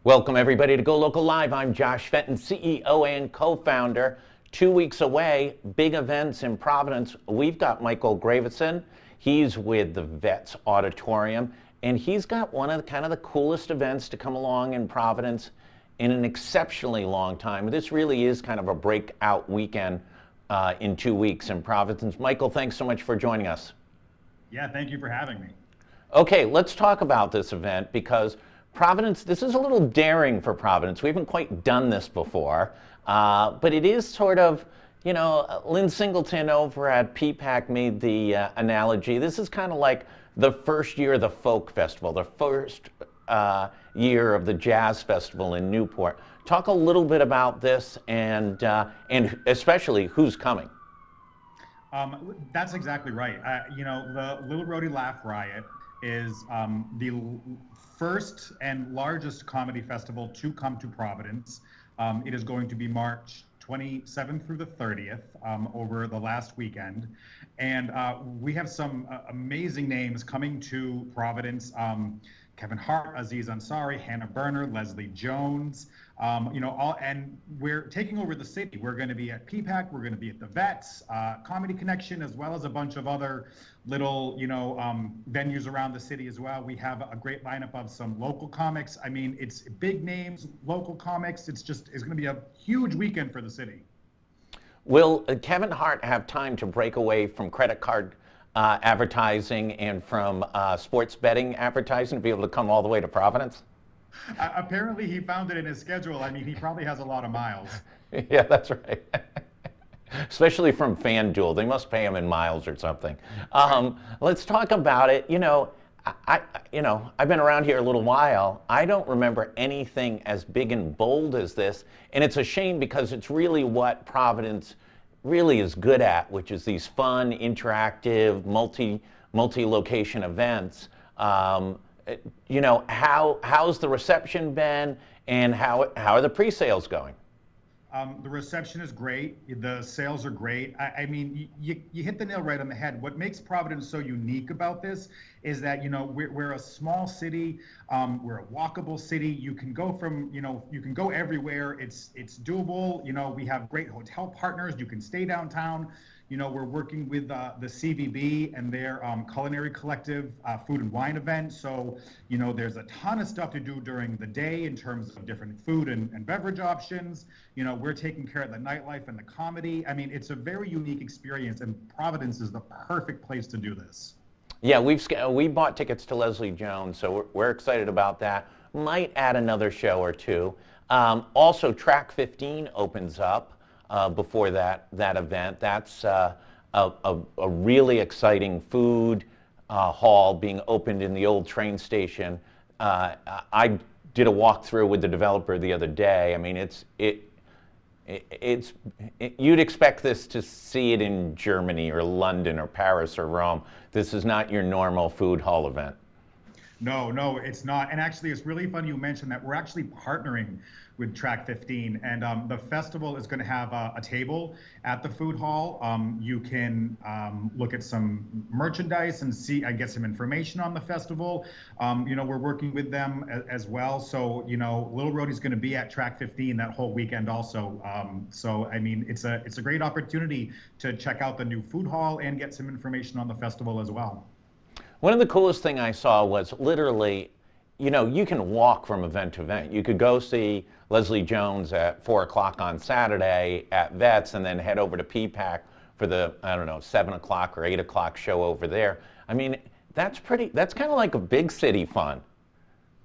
Welcome everybody to Go Local Live. I'm Josh Fenton, CEO and co-founder. 2 weeks away, big events in Providence. We've got Michael Gravison. He's with the Vets Auditorium, and he's got one of the coolest events to come along in Providence in an exceptionally long time. This really is kind of a breakout weekend in 2 weeks in Providence. Michael, thanks so much for joining us. Yeah, thank you for having me. Okay, let's talk about this event because Providence, this is a little daring for Providence. We haven't quite done this before, but it is sort of, Lynn Singleton over at PPAC made the analogy. This is kind of like the first year of the folk festival, the first year of the jazz festival in Newport. Talk a little bit about this and especially who's coming. That's exactly right. The Lil Rhody Laugh Riot is the first and largest comedy festival to come to Providence. It is going to be March 27th through the 30th over the last weekend. And we have some amazing names coming to Providence. Kevin Hart, Aziz Ansari, Hannah Berner, Leslie Jones, and we're taking over the city. We're going to be at PPAC, we're going to be at the Vets, Comedy Connection, as well as a bunch of other little, venues around the city as well. We have a great lineup of some local comics. I mean, it's big names, local comics. It's going to be a huge weekend for the city. Will Kevin Hart have time to break away from credit card advertising and from sports betting advertising to be able to come all the way to Providence? Apparently he found it in his schedule. I mean, he probably has a lot of miles. Yeah, that's right. Especially from FanDuel. They must pay him in miles or something. Let's talk about it. I've been around here a little while. I don't remember anything as big and bold as this. And it's a shame because it's really what Providence really is good at, which is these fun, interactive, multi-location events. How's the reception been, and how are the pre-sales going? The reception is great. The sales are great. I mean, you hit the nail right on the head. What makes Providence so unique about this is that, we're a small city. We're a walkable city. You can go you can go everywhere. It's doable. We have great hotel partners. You can stay downtown. We're working with the CVB and their culinary collective food and wine event. So, there's a ton of stuff to do during the day in terms of different food and beverage options. We're taking care of the nightlife and the comedy. I mean, it's a very unique experience, and Providence is the perfect place to do this. Yeah, we bought tickets to Leslie Jones, so we're excited about that. Might add another show or two. Also, Track 15 opens up before that event. That's a really exciting food hall being opened in the old train station. I did a walkthrough with the developer the other day. I mean, you'd expect this to see it in Germany or London or Paris or Rome. This is not your normal food hall event. No, it's not. And actually, it's really funny you mentioned that. We're actually partnering with Track 15, and the festival is going to have a table at the food hall. You can look at some merchandise and get some information on the festival. We're working with them as well. So, Lil Rhody's going to be at Track 15 that whole weekend also. So, I mean, it's a great opportunity to check out the new food hall and get some information on the festival as well. One of the coolest thing I saw was literally, you can walk from event to event. You could go see Leslie Jones at 4 o'clock on Saturday at Vets and then head over to PPAC for the, 7 o'clock or 8 o'clock show over there. I mean, that's kind of like a big city fun.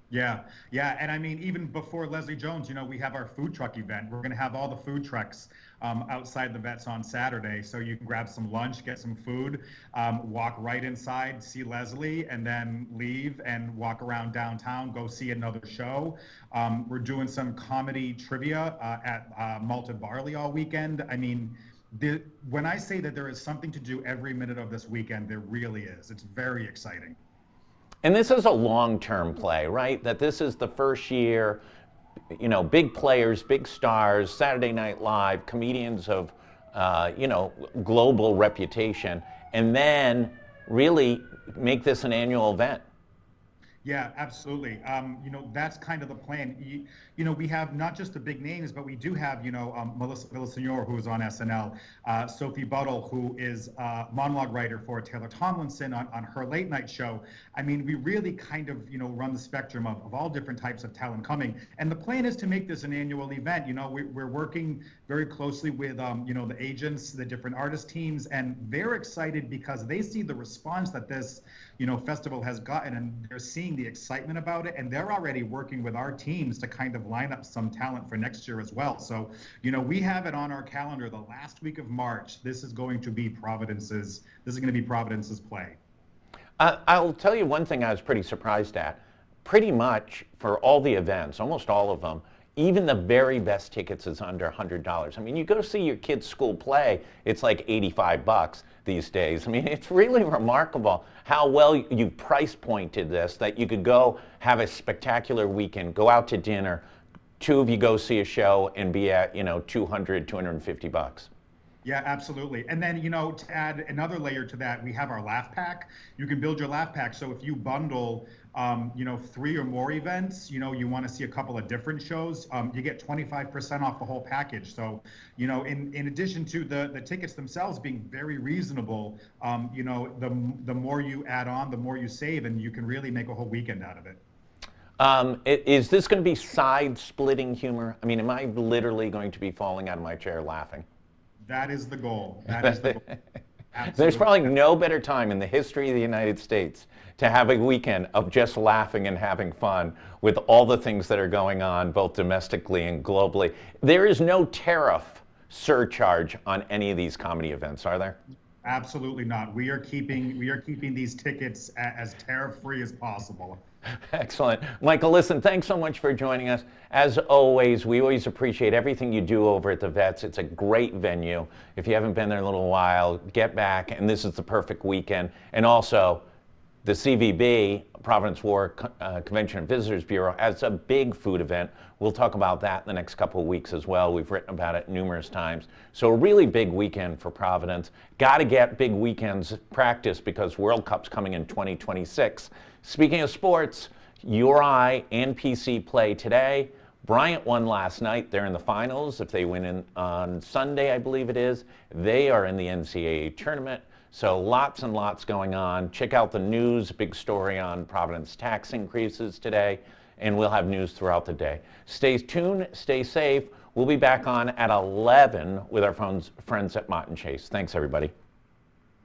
Yeah. And I mean, even before Leslie Jones, we have our food truck event. We're going to have all the food trucks outside the Vets on Saturday. So you can grab some lunch, get some food, walk right inside, see Leslie, and then leave and walk around downtown, go see another show. We're doing some comedy trivia at Malted Barley all weekend. I mean, when I say that there is something to do every minute of this weekend, there really is. It's very exciting. And this is a long-term play, right? That this is the first year, big players, big stars, Saturday Night Live, comedians of, global reputation, and then really make this an annual event. Yeah, absolutely. That's kind of the plan. We have not just the big names, but we do have, Melissa Villasenor, who is on SNL, Sophie Buttle, who is a monologue writer for Taylor Tomlinson on her late night show. I mean, we really kind of, run the spectrum of all different types of talent coming. And the plan is to make this an annual event. We're working very closely with, the agents, the different artist teams, and they're excited because they see the response that this, festival has gotten, and they're seeing the excitement about it, and they're already working with our teams to kind of line up some talent for next year as well. So, we have it on our calendar the last week of March. This is going to be Providence's play. I'll tell you one thing I was pretty surprised at. Pretty much for all the events, almost all of them, even the very best tickets is under $100. I mean, you go see your kid's school play, it's like $85 these days. I mean, it's really remarkable how well you price pointed this, that you could go have a spectacular weekend, go out to dinner, two of you go see a show and be at, $250. Yeah, absolutely. And then, to add another layer to that, we have our Laugh Pack. You can build your Laugh Pack. So if you bundle, 3 or more events, you want to see a couple of different shows, you get 25% off the whole package. So, in addition to the tickets themselves being very reasonable, the more you add on, the more you save, and you can really make a whole weekend out of it. Is this going to be side-splitting humor? I mean, am I literally going to be falling out of my chair laughing? That is the goal. That is the goal. Absolutely. There's probably no better time in the history of the United States to have a weekend of just laughing and having fun with all the things that are going on, both domestically and globally. There is no tariff surcharge on any of these comedy events, are there? Absolutely not. We are keeping these tickets as tariff-free as possible. Excellent. Michael, listen, thanks so much for joining us. As always, we always appreciate everything you do over at the Vets. It's a great venue. If you haven't been there in a little while, get back, and this is the perfect weekend. And also, the CVB, Providence War Convention and Visitors Bureau, has a big food event. We'll talk about that in the next couple of weeks as well. We've written about it numerous times. So a really big weekend for Providence. Got to get big weekends practice because World Cup's coming in 2026. Speaking of sports, URI and PC play today. Bryant won last night. They're in the finals. If they win on Sunday, I believe it is, they are in the NCAA tournament. So lots and lots going on. Check out the news, big story on Providence tax increases today, and we'll have news throughout the day. Stay tuned, stay safe. We'll be back on at 11 with our friends at Mott and Chase. Thanks, everybody.